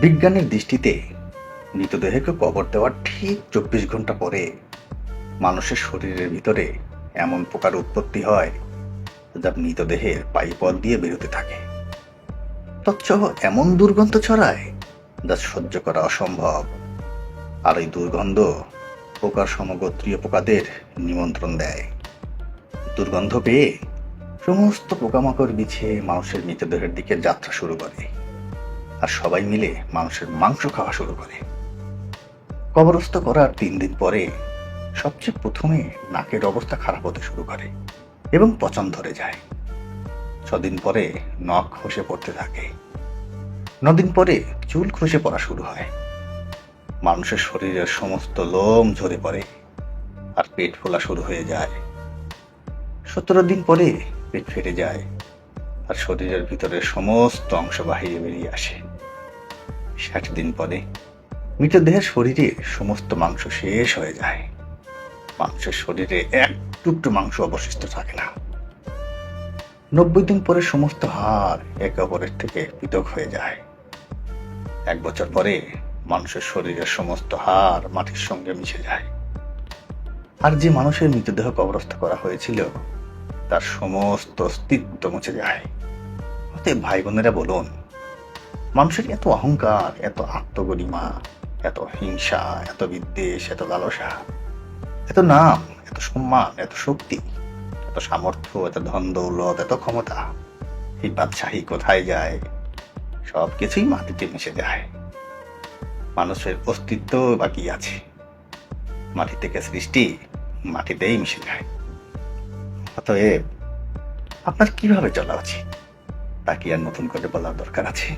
বিজ্ঞানের দৃষ্টিতে মৃতদেহকে কবর দেওয়ার ঠিক 24 ঘন্টা পরে মানুষের শরীরের ভিতরে এমন পোকার উৎপত্তি হয় যা মৃতদেহের পায়ুপথ দিয়ে বেরোতে থাকে, তৎসহ এমন দুর্গন্ধ ছড়ায় যা সহ্য করা অসম্ভব। আর এই দুর্গন্ধ পোকার সমগোত্রীয় পোকাদের নিমন্ত্রণ দেয়। দুর্গন্ধ পেয়ে সমস্ত পোকামাকড় বিছিয়ে মানুষের মৃতদেহের দিকে যাত্রা শুরু করে, আর সবাই মিলে মানুষের মাংস খাওয়া শুরু করে। কবরস্থ করার 3 দিন পরে সবচেয়ে প্রথমে নাকের অবস্থা খারাপ হতে শুরু করে এবং পচন ধরে যায়। 6 দিন পরে নখ খসে পড়তে থাকে। 9 দিন পরে চুল খসে পড়া শুরু হয়। মানুষের শরীরের সমস্ত লোম ঝরে পড়ে আর পেট ফোলা শুরু হয়ে যায়। 17 দিন পরে পেট ফেটে যায় আর শরীরের ভিতরের সমস্ত অংশ বাহিরে বেরিয়ে আসে। 60 দিন পরে মৃতদেহের শরীরে সমস্ত মাংস শেষ হয়ে যায়। মানুষের শরীরে এক টুকরো মাংস অবশিষ্ট থাকে না। 90 দিন পরে সমস্ত হাড় একে অপরের থেকে পৃথক হয়ে যায়। 1 বছর পরে মানুষের শরীরের সমস্ত হাড় মাটির সঙ্গে মিশে যায়। আর যে মানুষের মৃতদেহ কবরস্থ করা হয়েছিল তার সমস্ত অস্তিত্ব মুছে যায়। অতএব ভাই বোনেরা বলুন, মানুষের এত অহংকার, এত আত্মগরিমা, এত হিংসা, এত বিদ্বেষ, এত লালসা, এত নাম, এত সম্মান, এত শক্তি, এত সামর্থ্য, এত ধন দৌলত, এত ক্ষমতা, এই বাদশাহী কোথায় যায়? সবকিছুই মাটিতে মিশে যায়। মানুষের অস্তিত্ব বাকি আছে। মাটি থেকে সৃষ্টি, মাটিতেই মিশে যায়। অতএব আপনার কিভাবে চলা উচিত তা কি আর নতুন করে বলার দরকার আছে?